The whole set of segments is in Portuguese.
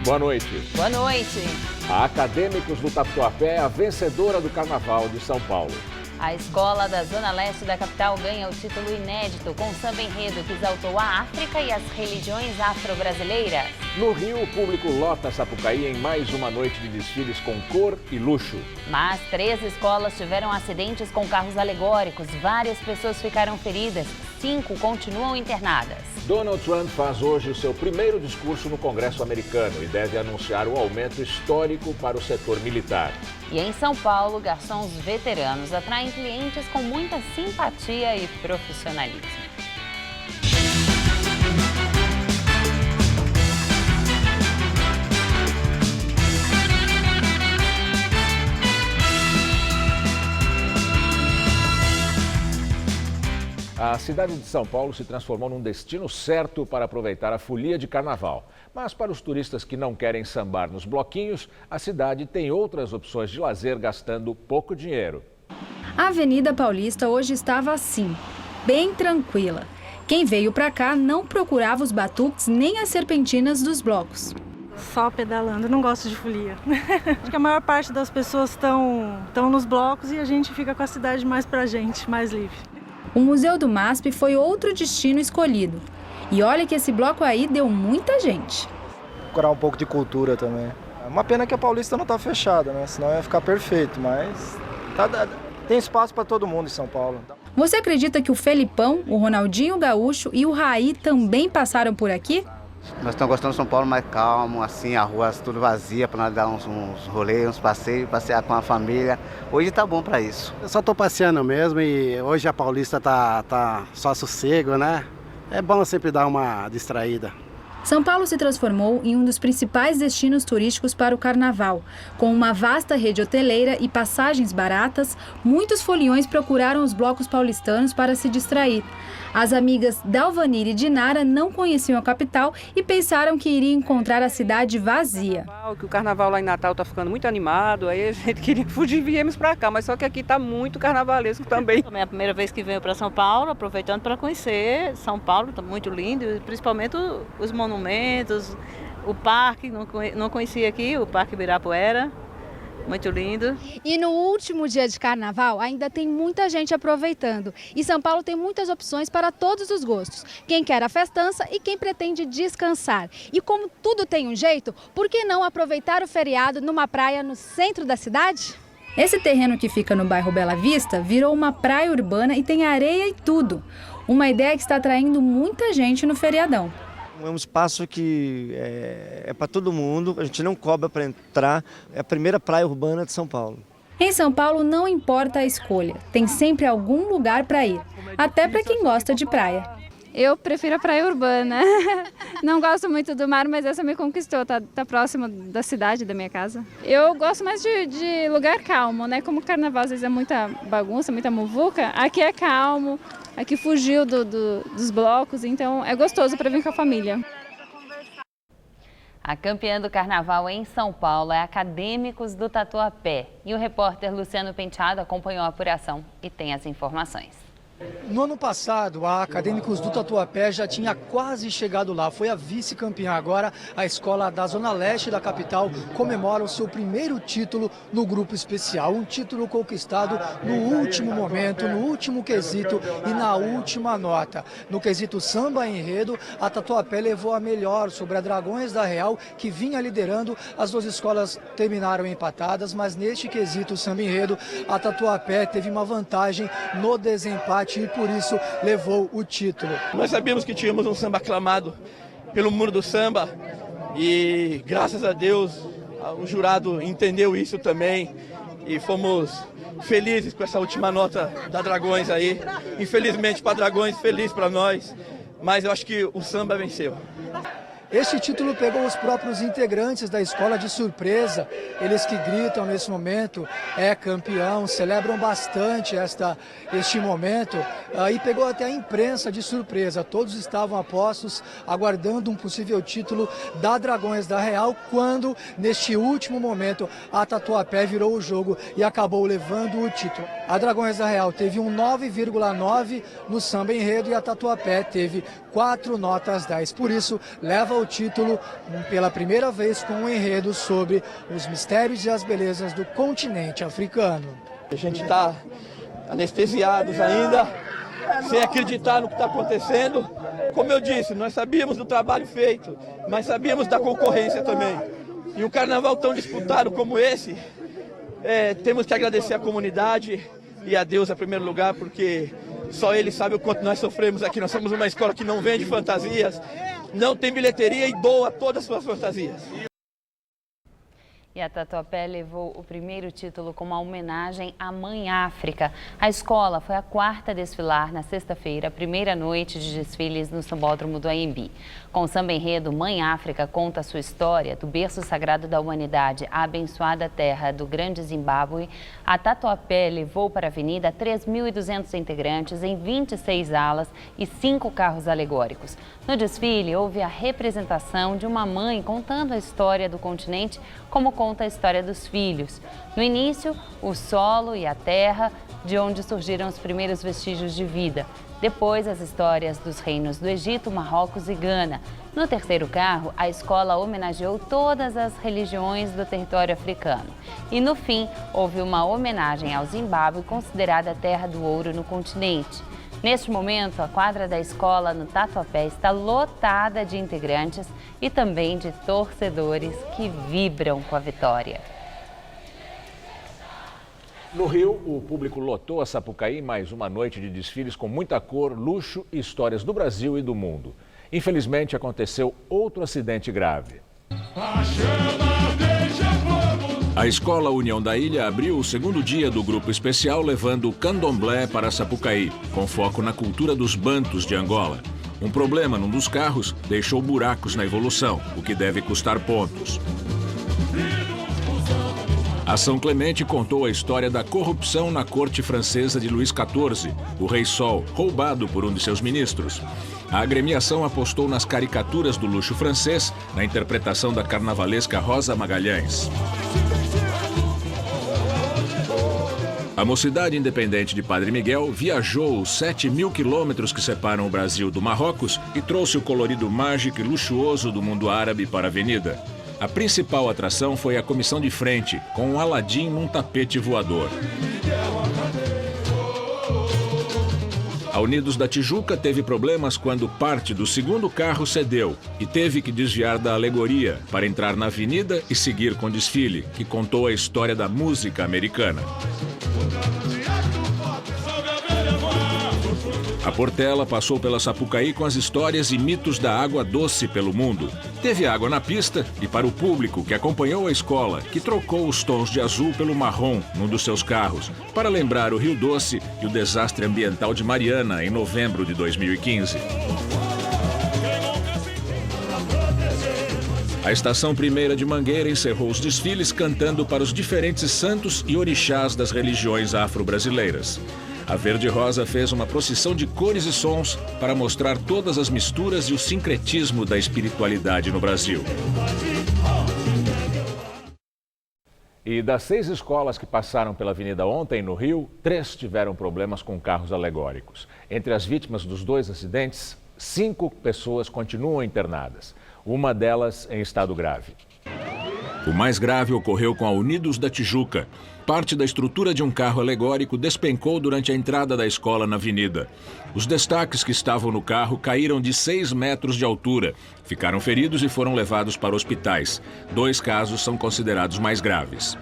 Boa noite. Boa noite. A Acadêmicos do Tatuapé é a vencedora do Carnaval de São Paulo. A escola da Zona Leste da capital ganha o título inédito com samba enredo que exaltou a África e as religiões afro-brasileiras. No Rio, o público lota Sapucaí em mais uma noite de desfiles com cor e luxo. Mas 3 escolas tiveram acidentes com carros alegóricos, várias pessoas ficaram feridas, 5 continuam internadas. Donald Trump faz hoje o seu primeiro discurso no Congresso americano e deve anunciar o aumento histórico para o setor militar. E em São Paulo, garçons veteranos atraem clientes com muita simpatia e profissionalismo. A cidade de São Paulo se transformou num destino certo para aproveitar a folia de carnaval. Mas para os turistas que não querem sambar nos bloquinhos, a cidade tem outras opções de lazer gastando pouco dinheiro. A Avenida Paulista hoje estava assim, bem tranquila. Quem veio para cá não procurava os batuques nem as serpentinas dos blocos. Só pedalando, não gosto de folia. Acho que a maior parte das pessoas estão nos blocos e a gente fica com a cidade mais pra gente, mais livre. O Museu do MASP foi outro destino escolhido. E olha que esse bloco aí deu muita gente. Procurar um pouco de cultura também. É uma pena que a Paulista não está fechada, né? Senão ia ficar perfeito, mas tem espaço para todo mundo em São Paulo. Você acredita que o Felipão, o Ronaldinho Gaúcho e o Raí também passaram por aqui? Nós estamos gostando de São Paulo mais calmo, assim, a rua tudo vazia, para nós dar uns rolês, uns passeios, passear com a família. Hoje tá bom para isso. Eu só estou passeando mesmo e hoje a Paulista tá só sossego, né? É bom sempre dar uma distraída. São Paulo se transformou em um dos principais destinos turísticos para o carnaval. Com uma vasta rede hoteleira e passagens baratas, muitos foliões procuraram os blocos paulistanos para se distrair. As amigas Dalvanir e Dinara não conheciam a capital e pensaram que iriam encontrar a cidade vazia. O carnaval lá em Natal está ficando muito animado, aí a gente queria fugir e viemos para cá, mas só que aqui está muito carnavalesco também. É a primeira vez que venho para São Paulo, aproveitando para conhecer São Paulo, está muito lindo, principalmente os monumentos, o parque, não conhecia aqui, o Parque Ibirapuera. Muito lindo. E no último dia de carnaval ainda tem muita gente aproveitando. E São Paulo tem muitas opções para todos os gostos. Quem quer a festança e quem pretende descansar. E como tudo tem um jeito, por que não aproveitar o feriado numa praia no centro da cidade? Esse terreno que fica no bairro Bela Vista virou uma praia urbana e tem areia e tudo. Uma ideia que está atraindo muita gente no feriadão. É um espaço que é para todo mundo, a gente não cobra para entrar, é a primeira praia urbana de São Paulo. Em São Paulo não importa a escolha, tem sempre algum lugar para ir, até para quem gosta de praia. Eu prefiro a praia urbana, não gosto muito do mar, mas essa me conquistou, tá próximo da cidade, da minha casa. Eu gosto mais de lugar calmo, né? Como o carnaval às vezes é muita bagunça, muita muvuca, aqui é calmo. Aqui fugiu dos blocos, então é gostoso para vir com a família. A campeã do carnaval em São Paulo é Acadêmicos do Tatuapé. E o repórter Luciano Penteado acompanhou a apuração e tem as informações. No ano passado, a Acadêmicos do Tatuapé já tinha quase chegado lá. Foi a vice-campeã. Agora, a escola da Zona Leste da capital comemora o seu primeiro título no grupo especial. Um título conquistado no último momento, no último quesito e na última nota. No quesito samba enredo, a Tatuapé levou a melhor sobre a Dragões da Real, que vinha liderando. As duas escolas terminaram empatadas, mas neste quesito samba enredo, a Tatuapé teve uma vantagem no desempate e por isso levou o título. Nós sabíamos que tínhamos um samba aclamado pelo mundo do samba e graças a Deus o jurado entendeu isso também e fomos felizes com essa última nota da Dragões aí. Infelizmente para Dragões, feliz para nós, mas eu acho que o samba venceu. Este título pegou os próprios integrantes da escola de surpresa, eles que gritam nesse momento, é campeão, celebram bastante este momento e pegou até a imprensa de surpresa. Todos estavam a postos, aguardando um possível título da Dragões da Real, quando neste último momento a Tatuapé virou o jogo e acabou levando o título. A Dragões da Real teve um 9,9 no samba enredo e a Tatuapé teve 4 notas 10, por isso leva o título pela primeira vez com um enredo sobre os mistérios e as belezas do continente africano. A gente está anestesiados ainda, sem acreditar no que está acontecendo. Como eu disse, nós sabíamos do trabalho feito, mas sabíamos da concorrência também. E um carnaval tão disputado como esse, temos que agradecer a comunidade e a Deus em primeiro lugar, porque só Ele sabe o quanto nós sofremos aqui. Nós somos uma escola que não vende fantasias, não tem bilheteria e doa todas as suas fantasias. E a Tatuapé levou o primeiro título com uma homenagem à Mãe África. A escola foi a quarta a desfilar na sexta-feira, primeira noite de desfiles no Sambódromo do Anhembi. Com o samba enredo Mãe África conta a sua história, do berço sagrado da humanidade à abençoada terra do grande Zimbábue, a Tatuapé levou para a avenida 3.200 integrantes em 26 alas e 5 carros alegóricos. No desfile, houve a representação de uma mãe contando a história do continente, como conta a história dos filhos. No início, o solo e a terra, de onde surgiram os primeiros vestígios de vida. Depois, as histórias dos reinos do Egito, Marrocos e Gana. No terceiro carro, a escola homenageou todas as religiões do território africano. E no fim, houve uma homenagem ao Zimbábue, considerada a terra do ouro no continente. Neste momento, a quadra da escola no Tatuapé está lotada de integrantes e também de torcedores que vibram com a vitória. No Rio, o público lotou a Sapucaí em mais uma noite de desfiles com muita cor, luxo e histórias do Brasil e do mundo. Infelizmente, aconteceu outro acidente grave. A Escola União da Ilha abriu o segundo dia do grupo especial levando o candomblé para Sapucaí, com foco na cultura dos bantus de Angola. Um problema num dos carros deixou buracos na evolução, o que deve custar pontos. A São Clemente contou a história da corrupção na corte francesa de Luís XIV, o Rei Sol, roubado por um de seus ministros. A agremiação apostou nas caricaturas do luxo francês, na interpretação da carnavalesca Rosa Magalhães. A Mocidade Independente de Padre Miguel viajou os 7.000 quilômetros que separam o Brasil do Marrocos e trouxe o colorido mágico e luxuoso do mundo árabe para a avenida. A principal atração foi a comissão de frente, com um Aladim num tapete voador. A Unidos da Tijuca teve problemas quando parte do segundo carro cedeu e teve que desviar da alegoria para entrar na avenida e seguir com o desfile, que contou a história da música americana. A Portela passou pela Sapucaí com as histórias e mitos da água doce pelo mundo. Teve água na pista e para o público que acompanhou a escola, que trocou os tons de azul pelo marrom num dos seus carros, para lembrar o Rio Doce e o desastre ambiental de Mariana em novembro de 2015. A Estação Primeira de Mangueira encerrou os desfiles cantando para os diferentes santos e orixás das religiões afro-brasileiras. A Verde Rosa fez uma procissão de cores e sons para mostrar todas as misturas e o sincretismo da espiritualidade no Brasil. E das 6 escolas que passaram pela avenida ontem no Rio, 3 tiveram problemas com carros alegóricos. Entre as vítimas dos 2 acidentes, 5 pessoas continuam internadas. Uma delas em estado grave. O mais grave ocorreu com a Unidos da Tijuca. Parte da estrutura de um carro alegórico despencou durante a entrada da escola na avenida. Os destaques que estavam no carro caíram de 6 metros de altura. Ficaram feridos e foram levados para hospitais. 2 casos são considerados mais graves.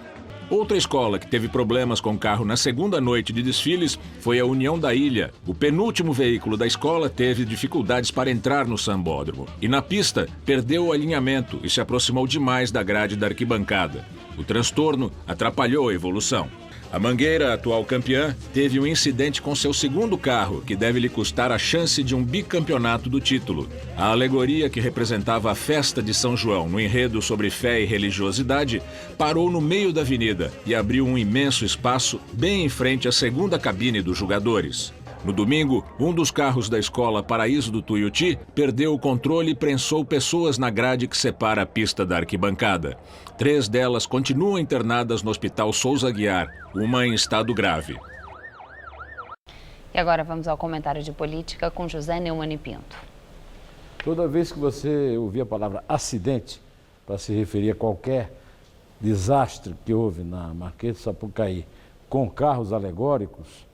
Outra escola que teve problemas com o carro na segunda noite de desfiles foi a União da Ilha. O penúltimo veículo da escola teve dificuldades para entrar no sambódromo. E na pista, perdeu o alinhamento e se aproximou demais da grade da arquibancada. O transtorno atrapalhou a evolução. A Mangueira, atual campeã, teve um incidente com seu segundo carro, que deve lhe custar a chance de um bicampeonato do título. A alegoria que representava a festa de São João no enredo sobre fé e religiosidade parou no meio da avenida e abriu um imenso espaço bem em frente à segunda cabine dos jogadores. No domingo, um dos carros da escola Paraíso do Tuiuti perdeu o controle e prensou pessoas na grade que separa a pista da arquibancada. 3 delas continuam internadas no Hospital Souza Aguiar, uma em estado grave. E agora vamos ao comentário de política com José Neumann e Pinto. Toda vez que você ouvir a palavra acidente, para se referir a qualquer desastre que houve na Marquês de Sapucaí com carros alegóricos,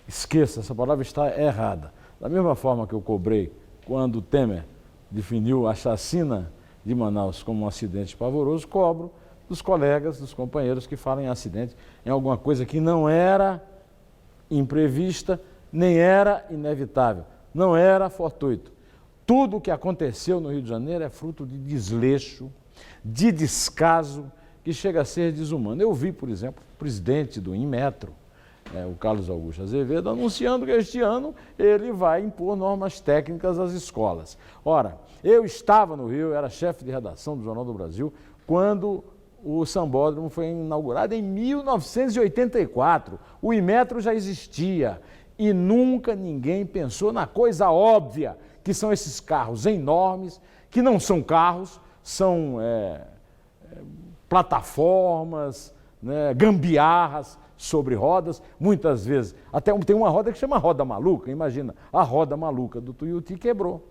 esqueça, essa palavra está errada. Da mesma forma que eu cobrei quando o Temer definiu a chacina de Manaus como um acidente pavoroso, cobro dos colegas, dos companheiros que falam em acidente, em alguma coisa que não era imprevista, nem era inevitável, não era fortuito. Tudo o que aconteceu no Rio de Janeiro é fruto de desleixo, de descaso, que chega a ser desumano. Eu vi, por exemplo, o presidente do Inmetro, o Carlos Augusto Azevedo, anunciando que este ano ele vai impor normas técnicas às escolas. Ora, eu estava no Rio, era chefe de redação do Jornal do Brasil, quando o Sambódromo foi inaugurado em 1984. O Inmetro já existia e nunca ninguém pensou na coisa óbvia, que são esses carros enormes, que não são carros, são plataformas, né, gambiarras sobre rodas, muitas vezes. Até tem uma roda que chama roda maluca, imagina, a roda maluca do Tuiuti quebrou.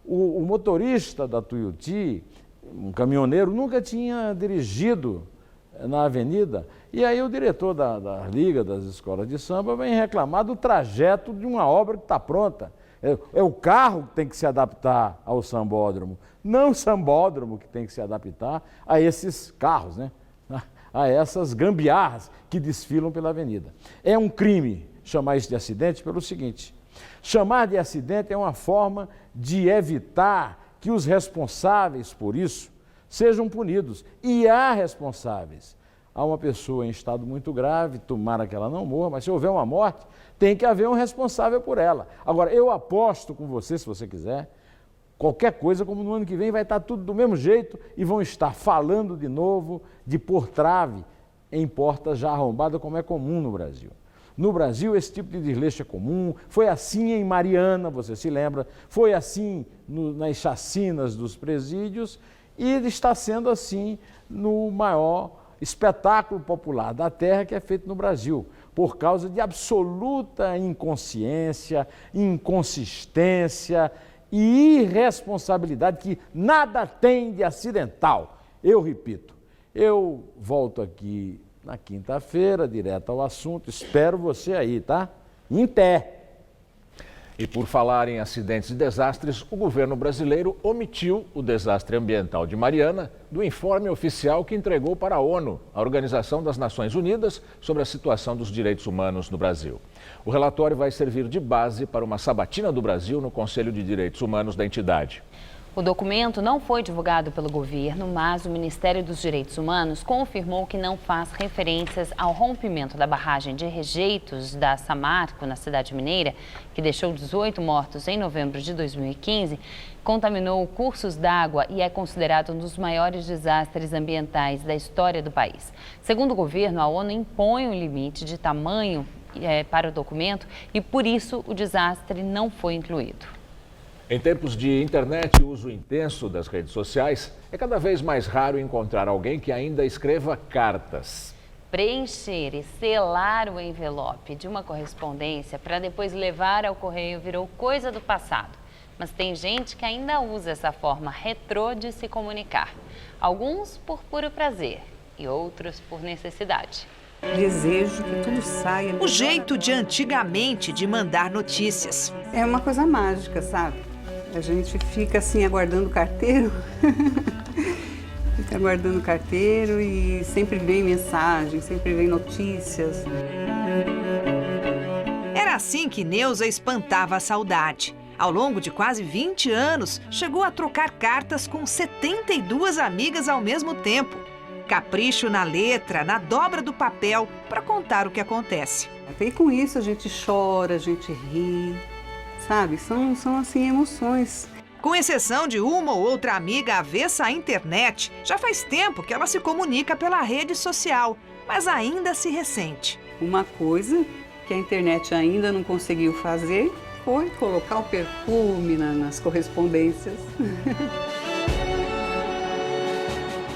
O motorista da Tuiuti, um caminhoneiro, nunca tinha dirigido na avenida, e aí o diretor da Liga das Escolas de Samba vem reclamar do trajeto de uma obra que está pronta. É o carro que tem que se adaptar ao sambódromo, não o sambódromo que tem que se adaptar a esses carros, né? A essas gambiarras que desfilam pela avenida. É um crime chamar isso de acidente pelo seguinte: chamar de acidente é uma forma de evitar que os responsáveis por isso sejam punidos. E há responsáveis. Há uma pessoa em estado muito grave, tomara que ela não morra, mas se houver uma morte, tem que haver um responsável por ela. Agora, eu aposto com você, se você quiser, qualquer coisa, como no ano que vem vai estar tudo do mesmo jeito e vão estar falando de novo de pôr trave em portas já arrombadas, como é comum no Brasil. No Brasil, esse tipo de desleixo é comum, foi assim em Mariana, você se lembra, foi assim nas chacinas dos presídios e está sendo assim no maior espetáculo popular da terra que é feito no Brasil, por causa de absoluta inconsciência, inconsistência e irresponsabilidade que nada tem de acidental. Eu repito, eu volto aqui na quinta-feira, direto ao assunto, espero você aí, tá? Em pé. E por falar em acidentes e desastres, o governo brasileiro omitiu o desastre ambiental de Mariana do informe oficial que entregou para a ONU, a Organização das Nações Unidas, sobre a situação dos direitos humanos no Brasil. O relatório vai servir de base para uma sabatina do Brasil no Conselho de Direitos Humanos da entidade. O documento não foi divulgado pelo governo, mas o Ministério dos Direitos Humanos confirmou que não faz referências ao rompimento da barragem de rejeitos da Samarco, na cidade mineira, que deixou 18 mortos em novembro de 2015, contaminou cursos d'água e é considerado um dos maiores desastres ambientais da história do país. Segundo o governo, a ONU impõe um limite de tamanho para o documento e, por isso, o desastre não foi incluído. Em tempos de internet e uso intenso das redes sociais, é cada vez mais raro encontrar alguém que ainda escreva cartas. Preencher e selar o envelope de uma correspondência para depois levar ao correio virou coisa do passado. Mas tem gente que ainda usa essa forma retrô de se comunicar. Alguns por puro prazer e outros por necessidade. Desejo que tudo saia. O jeito de antigamente de mandar notícias. É uma coisa mágica, sabe? A gente fica assim aguardando o carteiro, fica aguardando o carteiro e sempre vem mensagem, sempre vem notícias. Era assim que Neuza espantava a saudade. Ao longo de quase 20 anos, chegou a trocar cartas com 72 amigas ao mesmo tempo. Capricho na letra, na dobra do papel, para contar o que acontece. E com isso a gente chora, a gente ri. Sabe, são assim emoções. Com exceção de uma ou outra amiga avessa à internet, já faz tempo que ela se comunica pela rede social, mas ainda se ressente. Uma coisa que a internet ainda não conseguiu fazer foi colocar o perfume nas correspondências.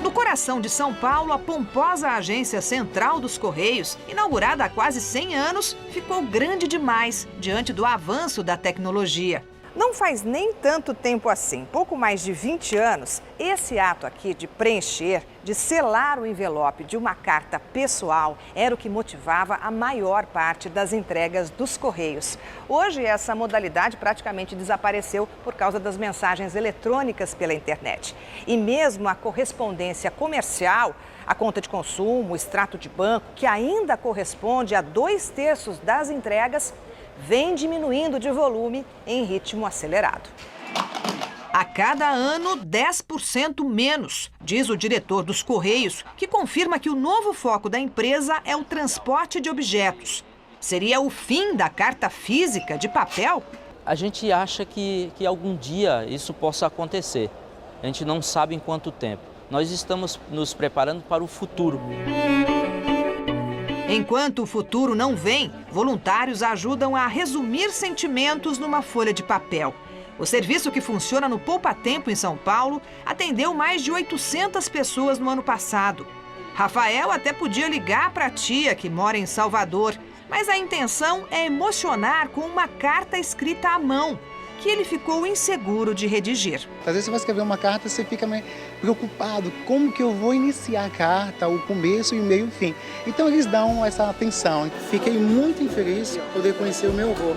No coração de São Paulo, a pomposa agência central dos Correios, inaugurada há quase 100 anos, ficou grande demais diante do avanço da tecnologia. Não faz nem tanto tempo assim, pouco mais de 20 anos, esse ato aqui de preencher, de selar o envelope de uma carta pessoal era o que motivava a maior parte das entregas dos Correios. Hoje, essa modalidade praticamente desapareceu por causa das mensagens eletrônicas pela internet. E mesmo a correspondência comercial, a conta de consumo, o extrato de banco, que ainda corresponde a 2/3 das entregas, vem diminuindo de volume em ritmo acelerado. A cada ano, 10% menos, diz o diretor dos Correios, que confirma que o novo foco da empresa é o transporte de objetos. Seria o fim da carta física de papel? A gente acha que algum dia isso possa acontecer. A gente não sabe em quanto tempo. Nós estamos nos preparando para o futuro. Enquanto o futuro não vem, voluntários ajudam a resumir sentimentos numa folha de papel. O serviço, que funciona no Poupa Tempo em São Paulo, atendeu mais de 800 pessoas no ano passado. Rafael até podia ligar para a tia, que mora em Salvador, mas a intenção é emocionar com uma carta escrita à mão, que ele ficou inseguro de redigir. Às vezes você vai escrever uma carta, você fica meio preocupado, como que eu vou iniciar a carta, o começo e o meio e o fim. Então eles dão essa atenção. Fiquei muito feliz por poder conhecer o meu avô.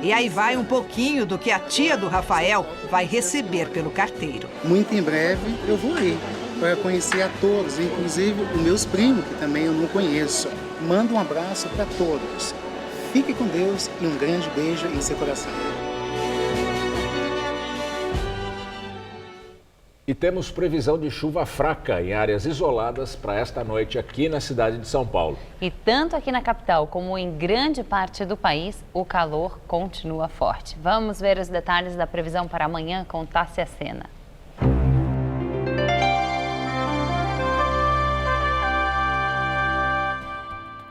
E aí vai um pouquinho do que a tia do Rafael vai receber pelo carteiro. Muito em breve eu vou ir para conhecer a todos, inclusive os meus primos, que também eu não conheço. Mando um abraço para todos. Fique com Deus e um grande beijo em seu coração. E temos previsão de chuva fraca em áreas isoladas para esta noite aqui na cidade de São Paulo. E tanto aqui na capital como em grande parte do país, o calor continua forte. Vamos ver os detalhes da previsão para amanhã com Tássia Sena.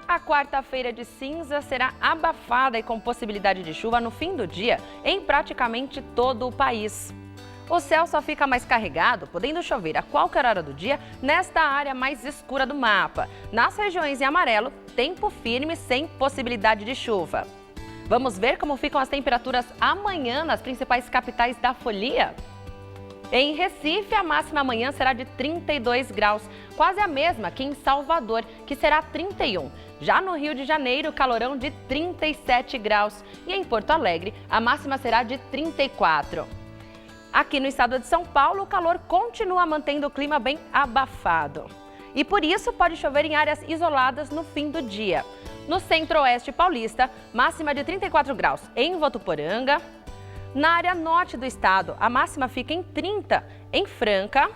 A quarta-feira de cinza será abafada e com possibilidade de chuva no fim do dia em praticamente todo o país. O céu só fica mais carregado, podendo chover a qualquer hora do dia nesta área mais escura do mapa. Nas regiões em amarelo, tempo firme sem possibilidade de chuva. Vamos ver como ficam as temperaturas amanhã nas principais capitais da folia? Em Recife, a máxima amanhã será de 32 graus, quase a mesma que em Salvador, que será 31. Já no Rio de Janeiro, calorão de 37 graus. E em Porto Alegre, a máxima será de 34. Aqui no estado de São Paulo, o calor continua mantendo o clima bem abafado. E por isso pode chover em áreas isoladas no fim do dia. No centro-oeste paulista, máxima de 34 graus em Votuporanga. Na área norte do estado, a máxima fica em 30 em Franca.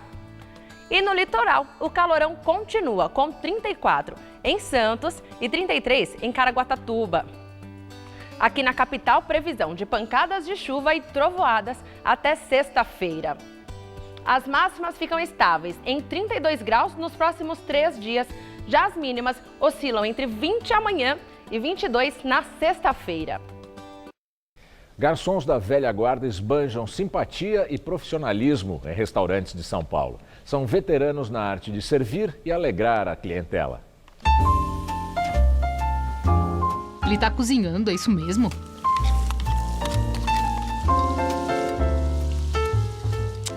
E no litoral, o calorão continua com 34 em Santos e 33 em Caraguatatuba. Aqui na capital, previsão de pancadas de chuva e trovoadas até sexta-feira. As máximas ficam estáveis em 32 graus nos próximos 3 dias. Já as mínimas oscilam entre 20 amanhã e 22 na sexta-feira. Garçons da velha guarda esbanjam simpatia e profissionalismo em restaurantes de São Paulo. São veteranos na arte de servir e alegrar a clientela. Ele tá cozinhando, é isso mesmo?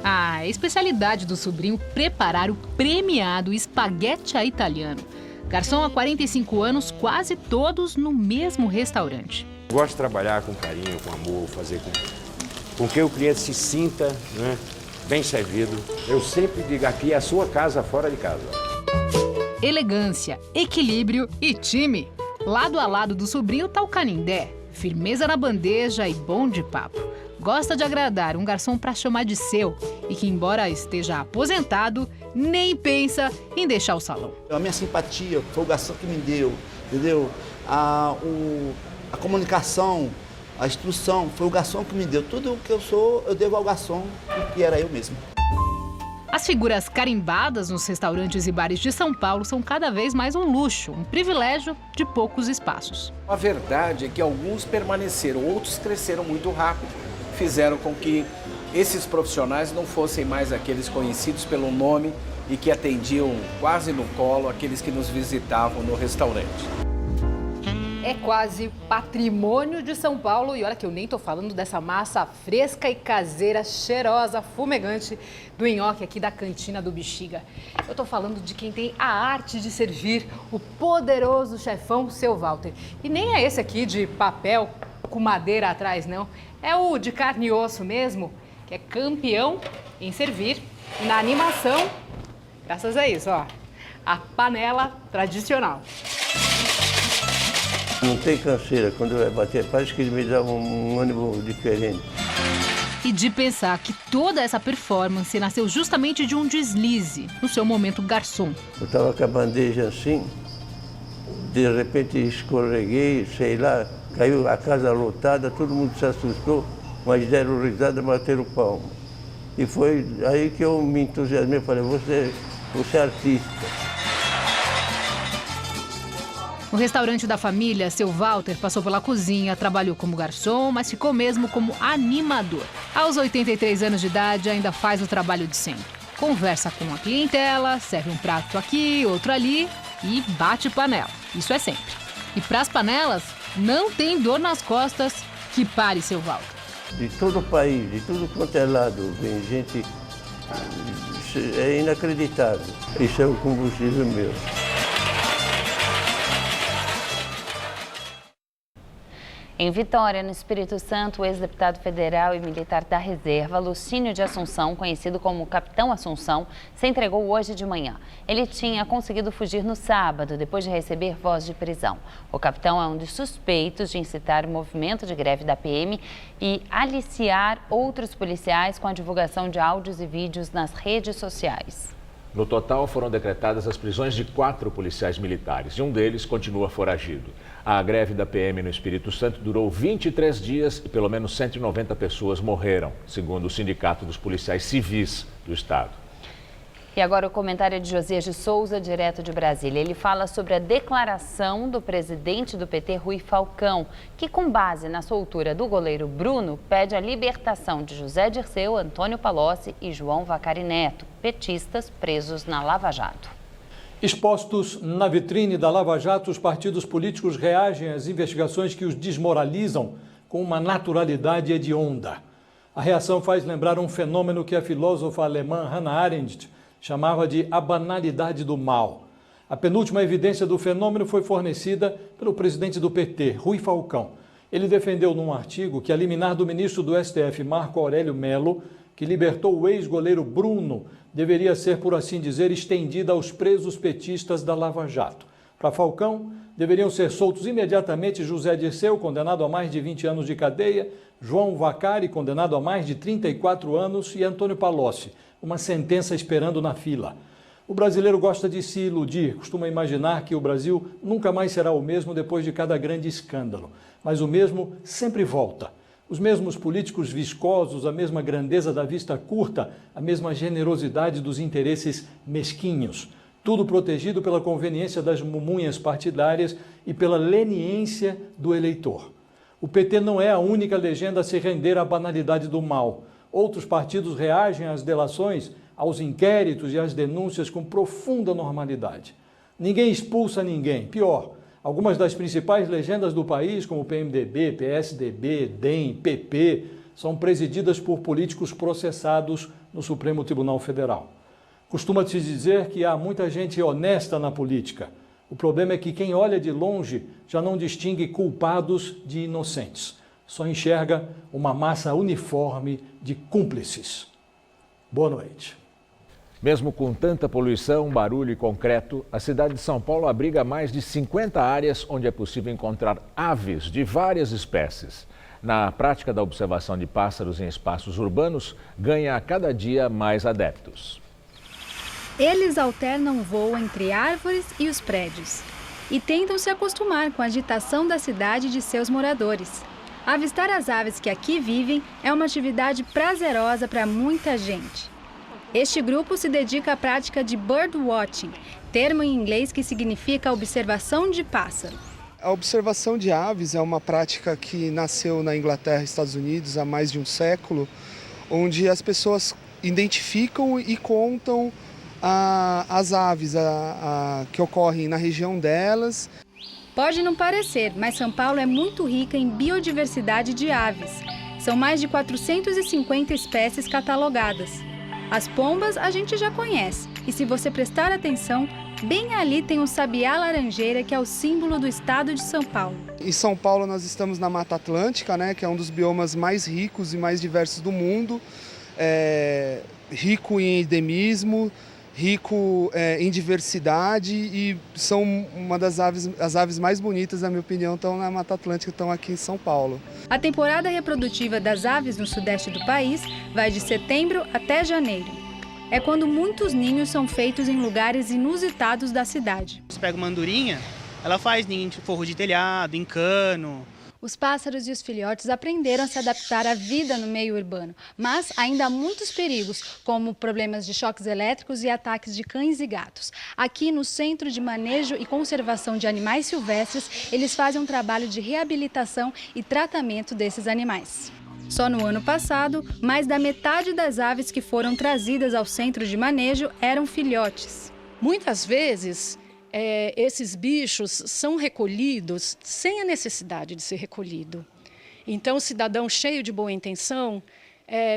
A especialidade do sobrinho preparar o premiado espaguete à italiano. Garçom há 45 anos, quase todos no mesmo restaurante. Gosto de trabalhar com carinho, com amor, fazer com que o cliente se sinta, né, bem servido. Eu sempre digo, aqui é a sua casa fora de casa. Elegância, equilíbrio e time. Lado a lado do sobrinho tá o Canindé, firmeza na bandeja e bom de papo. Gosta de agradar, um garçom para chamar de seu e que, embora esteja aposentado, nem pensa em deixar o salão. A minha simpatia foi o garçom que me deu, entendeu? A comunicação, a instrução, foi o garçom que me deu. Tudo o que eu sou, eu devo ao garçom, que era eu mesmo. As figuras carimbadas nos restaurantes e bares de São Paulo são cada vez mais um luxo, um privilégio de poucos espaços. A verdade é que alguns permaneceram, outros cresceram muito rápido. Fizeram com que esses profissionais não fossem mais aqueles conhecidos pelo nome e que atendiam quase no colo aqueles que nos visitavam no restaurante. é quase patrimônio de São Paulo. E olha que eu nem tô falando dessa massa fresca e caseira, cheirosa, fumegante do nhoque aqui da cantina do Bexiga. Eu tô falando de quem tem a arte de servir, o poderoso chefão Seu Walter. E nem é esse aqui de papel com madeira atrás, não. É o de carne e osso mesmo, que é campeão em servir na animação, graças a isso, ó, a panela tradicional. Não tem canseira quando vai bater, parece que ele me dá um ânimo diferente. E de pensar que toda essa performance nasceu justamente de um deslize, no seu momento garçom. Eu estava com a bandeja assim, de repente escorreguei, sei lá, caiu a casa lotada, todo mundo se assustou, mas deram risada, bateram palma. E foi aí que eu me entusiasmei, falei, você é artista. No restaurante da família, Seu Walter passou pela cozinha, trabalhou como garçom, mas ficou mesmo como animador. Aos 83 anos de idade, ainda faz o trabalho de sempre. Conversa com a clientela, serve um prato aqui, outro ali e bate panela. Isso é sempre. E para as panelas, não tem dor nas costas que pare Seu Walter. De todo o país, de tudo quanto é lado, vem gente, é inacreditável. Isso é o combustível meu. Em Vitória, no Espírito Santo, o ex-deputado federal e militar da reserva, Lucínio de Assunção, conhecido como Capitão Assunção, se entregou hoje de manhã. Ele tinha conseguido fugir no sábado, depois de receber voz de prisão. O capitão é um dos suspeitos de incitar o movimento de greve da PM e aliciar outros policiais com a divulgação de áudios e vídeos nas redes sociais. No total, foram decretadas as prisões de 4 policiais militares e um deles continua foragido. A greve da PM no Espírito Santo durou 23 dias e pelo menos 190 pessoas morreram, segundo o Sindicato dos Policiais Civis do Estado. E agora o comentário de Josias de Souza, direto de Brasília. Ele fala sobre a declaração do presidente do PT, Rui Falcão, que com base na soltura do goleiro Bruno, pede a libertação de José Dirceu, Antônio Palocci e João Vacari Neto, petistas presos na Lava Jato. Expostos na vitrine da Lava Jato, os partidos políticos reagem às investigações que os desmoralizam com uma naturalidade hedionda. A reação faz lembrar um fenômeno que a filósofa alemã Hannah Arendt chamava de a banalidade do mal. A penúltima evidência do fenômeno foi fornecida pelo presidente do PT, Rui Falcão. Ele defendeu num artigo que a liminar do ministro do STF, Marco Aurélio Mello, que libertou o ex-goleiro Bruno, deveria ser, por assim dizer, estendida aos presos petistas da Lava Jato. Para Falcão, deveriam ser soltos imediatamente José Dirceu, condenado a mais de 20 anos de cadeia, João Vacari, condenado a mais de 34 anos, e Antônio Palocci, uma sentença esperando na fila. O brasileiro gosta de se iludir, costuma imaginar que o Brasil nunca mais será o mesmo depois de cada grande escândalo. Mas o mesmo sempre volta. Os mesmos políticos viscosos, a mesma grandeza da vista curta, a mesma generosidade dos interesses mesquinhos. Tudo protegido pela conveniência das mumunhas partidárias e pela leniência do eleitor. O PT não é a única legenda a se render à banalidade do mal. Outros partidos reagem às delações, aos inquéritos e às denúncias com profunda normalidade. Ninguém expulsa ninguém. Pior, algumas das principais legendas do país, como PMDB, PSDB, DEM, PP, são presididas por políticos processados no Supremo Tribunal Federal. Costuma-se dizer que há muita gente honesta na política. O problema é que quem olha de longe já não distingue culpados de inocentes. Só enxerga uma massa uniforme de cúmplices. Boa noite. Mesmo com tanta poluição, barulho e concreto, a cidade de São Paulo abriga mais de 50 áreas onde é possível encontrar aves de várias espécies. Na prática da observação de pássaros em espaços urbanos, ganha a cada dia mais adeptos. Eles alternam voo entre árvores e os prédios e tentam se acostumar com a agitação da cidade e de seus moradores. Avistar as aves que aqui vivem é uma atividade prazerosa para muita gente. Este grupo se dedica à prática de birdwatching, termo em inglês que significa observação de pássaro. A observação de aves é uma prática que nasceu na Inglaterra e Estados Unidos há mais de um século, onde as pessoas identificam e contam as aves que ocorrem na região delas. Pode não parecer, mas São Paulo é muito rica em biodiversidade de aves. São mais de 450 espécies catalogadas. As pombas a gente já conhece, e se você prestar atenção, bem ali tem o sabiá laranjeira, que é o símbolo do estado de São Paulo. Em São Paulo nós estamos na Mata Atlântica, né, que é um dos biomas mais ricos e mais diversos do mundo, rico em endemismo, rico em diversidade, e são uma das aves, as aves mais bonitas, na minha opinião, estão na Mata Atlântica, estão aqui em São Paulo. A temporada reprodutiva das aves no sudeste do país vai de setembro até janeiro. É quando muitos ninhos são feitos em lugares inusitados da cidade. Você pega uma andorinha, ela faz ninho em forro de telhado, em cano. Os pássaros e os filhotes aprenderam a se adaptar à vida no meio urbano, mas ainda há muitos perigos, como problemas de choques elétricos e ataques de cães e gatos. Aqui no Centro de Manejo e Conservação de Animais Silvestres, eles fazem um trabalho de reabilitação e tratamento desses animais. Só no ano passado, mais da metade das aves que foram trazidas ao centro de manejo eram filhotes. Muitas vezes, esses bichos são recolhidos sem a necessidade de ser recolhido. Então, o cidadão cheio de boa intenção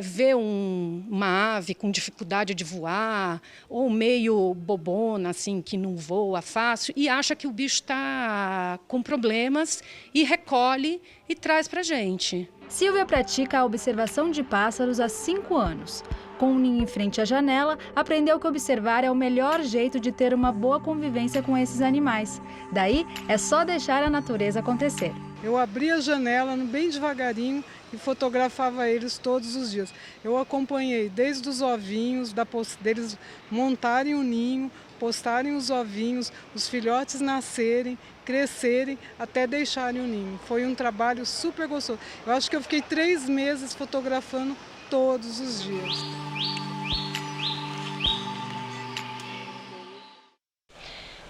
vê uma ave com dificuldade de voar, ou meio bobona, assim, que não voa fácil, e acha que o bicho está com problemas e recolhe e traz para a gente. Silvia pratica a observação de pássaros há 5 anos. Com um ninho em frente à janela, aprendeu que observar é o melhor jeito de ter uma boa convivência com esses animais. Daí, é só deixar a natureza acontecer. Eu abria a janela bem devagarinho e fotografava eles todos os dias. Eu acompanhei desde os ovinhos, deles montarem o ninho, postarem os ovinhos, os filhotes nascerem, crescerem, até deixarem o ninho. Foi um trabalho super gostoso. Eu acho que eu fiquei 3 meses fotografando todos os dias.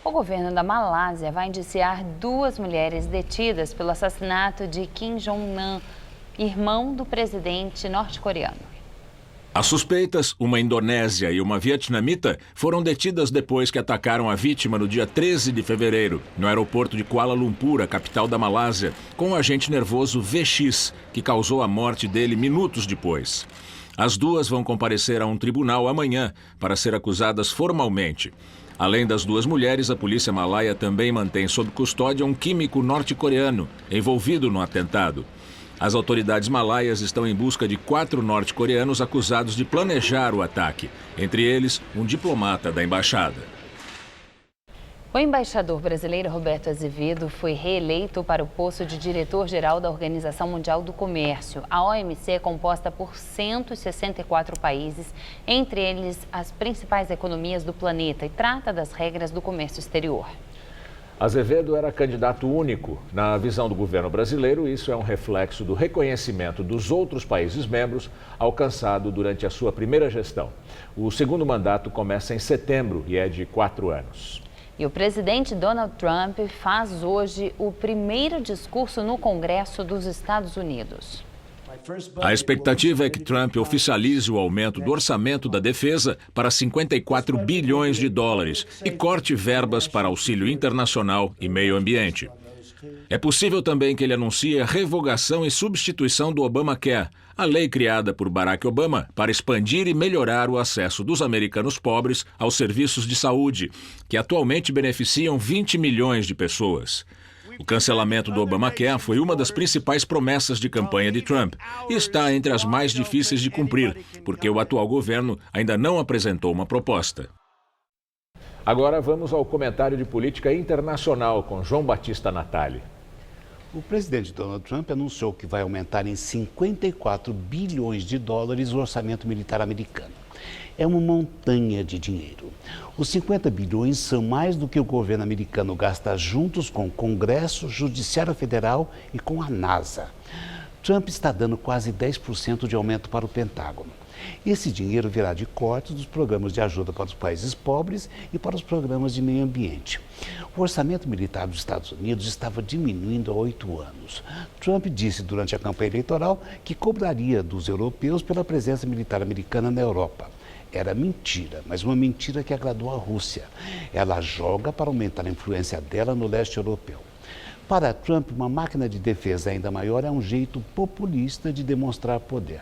O governo da Malásia vai indiciar 2 mulheres detidas pelo assassinato de Kim Jong-nam, irmão do presidente norte-coreano. As suspeitas, uma indonésia e uma vietnamita, foram detidas depois que atacaram a vítima no dia 13 de fevereiro, no aeroporto de Kuala Lumpur, a capital da Malásia, com um agente nervoso VX, que causou a morte dele minutos depois. As duas vão comparecer a um tribunal amanhã para ser acusadas formalmente. Além das 2 mulheres, a polícia malaia também mantém sob custódia um químico norte-coreano envolvido no atentado. As autoridades malaias estão em busca de 4 norte-coreanos acusados de planejar o ataque, entre eles um diplomata da embaixada. O embaixador brasileiro Roberto Azevedo foi reeleito para o posto de diretor-geral da Organização Mundial do Comércio. A OMC é composta por 164 países, entre eles as principais economias do planeta, e trata das regras do comércio exterior. Azevedo era candidato único. Na visão do governo brasileiro, isso é um reflexo do reconhecimento dos outros países membros alcançado durante a sua primeira gestão. O segundo mandato começa em setembro e é de 4 anos. E o presidente Donald Trump faz hoje o primeiro discurso no Congresso dos Estados Unidos. A expectativa é que Trump oficialize o aumento do orçamento da defesa para 54 bilhões de dólares e corte verbas para auxílio internacional e meio ambiente. É possível também que ele anuncie a revogação e substituição do Obamacare, a lei criada por Barack Obama para expandir e melhorar o acesso dos americanos pobres aos serviços de saúde, que atualmente beneficiam 20 milhões de pessoas. O cancelamento do Obamacare foi uma das principais promessas de campanha de Trump e está entre as mais difíceis de cumprir, porque o atual governo ainda não apresentou uma proposta. Agora vamos ao comentário de política internacional com João Batista Natali. O presidente Donald Trump anunciou que vai aumentar em 54 bilhões de dólares o orçamento militar americano. É uma montanha de dinheiro. Os 50 bilhões são mais do que o governo americano gasta juntos com o Congresso, Judiciário Federal e com a NASA. Trump está dando quase 10% de aumento para o Pentágono. Esse dinheiro virá de cortes dos programas de ajuda para os países pobres e para os programas de meio ambiente. O orçamento militar dos Estados Unidos estava diminuindo há 8 anos. Trump disse durante a campanha eleitoral que cobraria dos europeus pela presença militar americana na Europa. Era mentira, mas uma mentira que agradou a Rússia. Ela joga para aumentar a influência dela no leste europeu. Para Trump, uma máquina de defesa ainda maior é um jeito populista de demonstrar poder.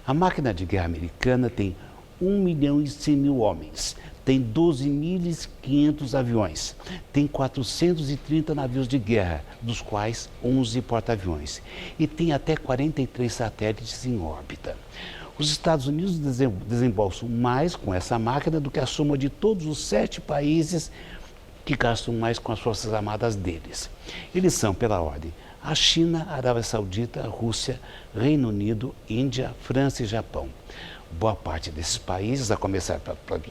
A máquina de guerra americana tem 1.100.000 homens, tem 12.500 aviões, tem 430 navios de guerra, dos quais 11 porta-aviões, e tem até 43 satélites em órbita. Os Estados Unidos desembolsam mais com essa máquina do que a soma de todos os 7 países que gastam mais com as forças armadas deles. Eles são, pela ordem, a China, a Arábia Saudita, a Rússia, Reino Unido, Índia, França e Japão. Boa parte desses países, a começar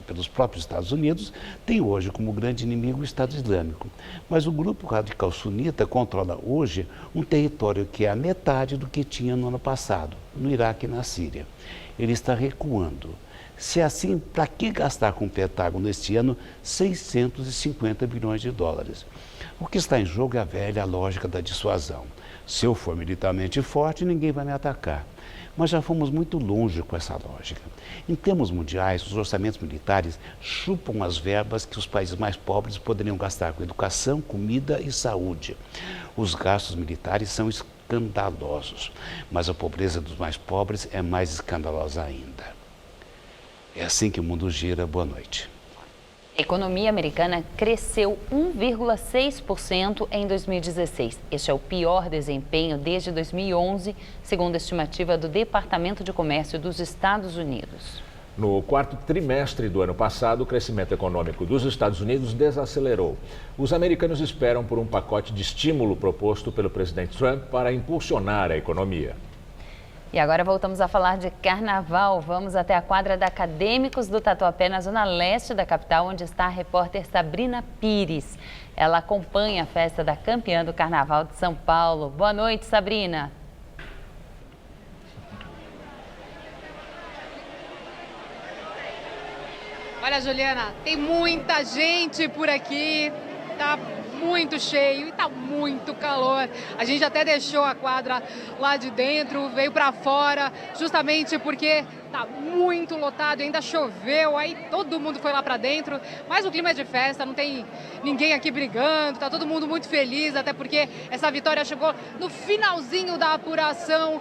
pelos próprios Estados Unidos, tem hoje como grande inimigo o Estado Islâmico. Mas o grupo radical sunita controla hoje um território que é a metade do que tinha no ano passado, no Iraque e na Síria. Ele está recuando. Se é assim, para que gastar com o Pentágono este ano 650 bilhões de dólares? O que está em jogo é a velha lógica da dissuasão. Se eu for militarmente forte, ninguém vai me atacar. Mas já fomos muito longe com essa lógica. Em termos mundiais, os orçamentos militares chupam as verbas que os países mais pobres poderiam gastar com educação, comida e saúde. Os gastos militares são escandalosos, mas a pobreza dos mais pobres é mais escandalosa ainda. É assim que o mundo gira. Boa noite. A economia americana cresceu 1,6% em 2016. Este é o pior desempenho desde 2011, segundo a estimativa do Departamento de Comércio dos Estados Unidos. No quarto trimestre do ano passado, o crescimento econômico dos Estados Unidos desacelerou. Os americanos esperam por um pacote de estímulo proposto pelo presidente Trump para impulsionar a economia. E agora voltamos a falar de carnaval. Vamos até a quadra da Acadêmicos do Tatuapé, na zona leste da capital, onde está a repórter Sabrina Pires. Ela acompanha a festa da campeã do Carnaval de São Paulo. Boa noite, Sabrina. Olha, Juliana, tem muita gente por aqui, tá muito cheio e tá muito calor. A gente até deixou a quadra lá de dentro, veio para fora, justamente porque tá muito lotado, ainda choveu, aí todo mundo foi lá para dentro, mas o clima é de festa, não tem ninguém aqui brigando, tá todo mundo muito feliz, até porque essa vitória chegou no finalzinho da apuração,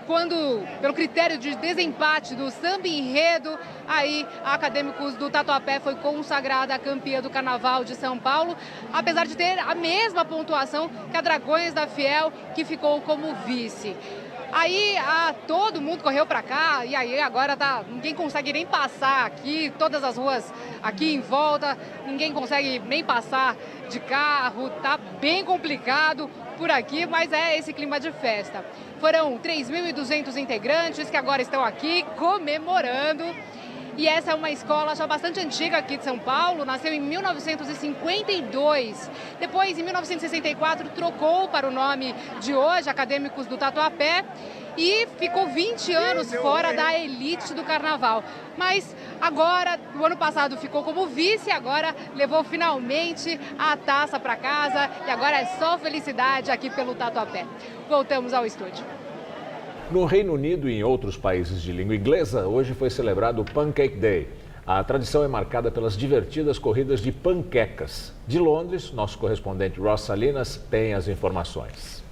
quando, pelo critério de desempate do samba enredo, aí a Acadêmicos do Tatuapé foi consagrada a campeã do Carnaval de São Paulo, apesar de ter a mesma pontuação que a Dragões da Fiel, que ficou como vice. Aí todo mundo correu para cá e aí agora ninguém consegue nem passar aqui, todas as ruas aqui em volta, ninguém consegue nem passar de carro, tá bem complicado por aqui, mas é esse clima de festa. Foram 3.200 integrantes que agora estão aqui comemorando. E essa é uma escola já bastante antiga aqui de São Paulo, nasceu em 1952. Depois, em 1964, trocou para o nome de hoje, Acadêmicos do Tatuapé, e ficou 20 anos fora da elite do carnaval. Mas agora, no ano passado ficou como vice, agora levou finalmente a taça para casa e agora é só felicidade aqui pelo Tatuapé. Voltamos ao estúdio. No Reino Unido e em outros países de língua inglesa, hoje foi celebrado o Pancake Day. A tradição é marcada pelas divertidas corridas de panquecas. De Londres, nosso correspondente Ross Salinas tem as informações.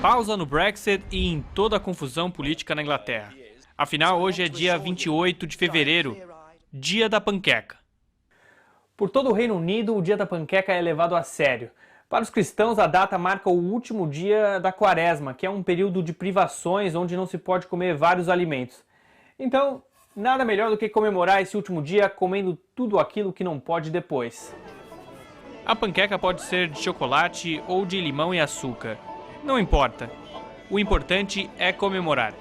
Pausa no Brexit e em toda a confusão política na Inglaterra. Afinal, hoje é dia 28 de fevereiro, dia da panqueca. Por todo o Reino Unido, o dia da panqueca é levado a sério. Para os cristãos, a data marca o último dia da quaresma, que é um período de privações onde não se pode comer vários alimentos. Então, nada melhor do que comemorar esse último dia comendo tudo aquilo que não pode depois. A panqueca pode ser de chocolate ou de limão e açúcar. Não importa. O importante é comemorar.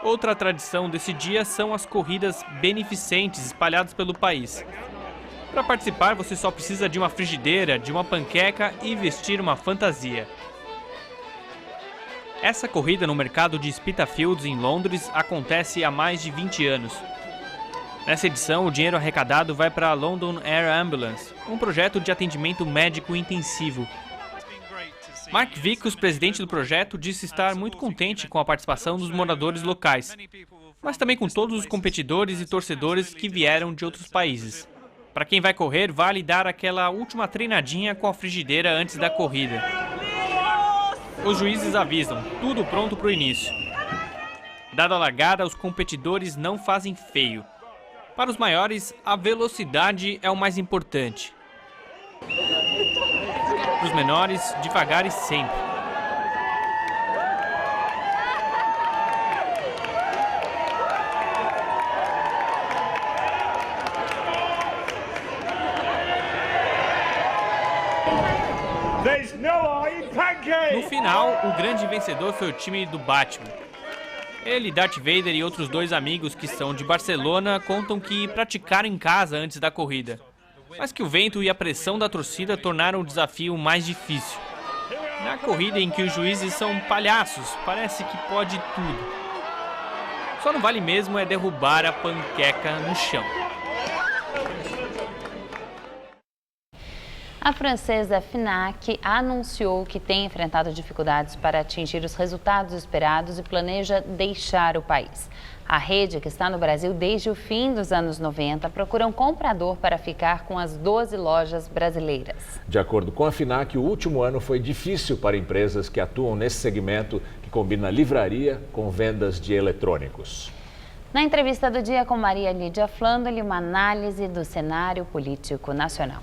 Outra tradição desse dia são as corridas beneficentes espalhadas pelo país. Para participar, você só precisa de uma frigideira, de uma panqueca e vestir uma fantasia. Essa corrida no mercado de Spitalfields, em Londres, acontece há mais de 20 anos. Nessa edição, o dinheiro arrecadado vai para a London Air Ambulance, um projeto de atendimento médico intensivo. Mark Vickers, presidente do projeto, disse estar muito contente com a participação dos moradores locais, mas também com todos os competidores e torcedores que vieram de outros países. Para quem vai correr, vale dar aquela última treinadinha com a frigideira antes da corrida. os juízes avisam, tudo pronto para o início. Dada a largada, os competidores não fazem feio. Para os maiores, a velocidade é o mais importante. Para os menores, devagar e sempre. No final, o grande vencedor foi o time do Batman. Ele, Darth Vader e outros 2 amigos que são de Barcelona contam que praticaram em casa antes da corrida, mas que o vento e a pressão da torcida tornaram o desafio mais difícil. Na corrida em que os juízes são palhaços, parece que pode tudo. Só não vale mesmo é derrubar a panqueca no chão. A francesa Fnac anunciou que tem enfrentado dificuldades para atingir os resultados esperados e planeja deixar o país. A rede, que está no Brasil desde o fim dos anos 90, procura um comprador para ficar com as 12 lojas brasileiras. De acordo com a Fnac, o último ano foi difícil para empresas que atuam nesse segmento que combina livraria com vendas de eletrônicos. Na entrevista do dia com Maria Lídia Flandoli, uma análise do cenário político nacional.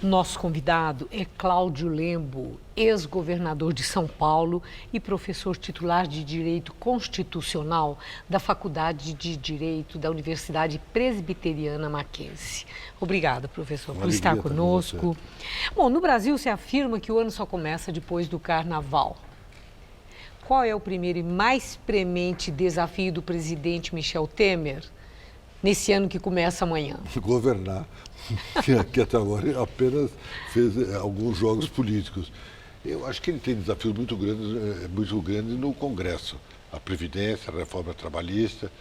Nosso convidado é Cláudio Lembo, ex-governador de São Paulo e professor titular de Direito Constitucional da Faculdade de Direito da Universidade Presbiteriana Mackenzie. Obrigada, professor, por estar conosco. Bom, no Brasil se afirma que o ano só começa depois do Carnaval. Qual é o primeiro e mais premente desafio do presidente Michel Temer nesse ano que começa amanhã? Governar, que até agora apenas fez alguns jogos políticos. Eu acho que ele tem desafios muito grandes no Congresso. A Previdência, a reforma trabalhista,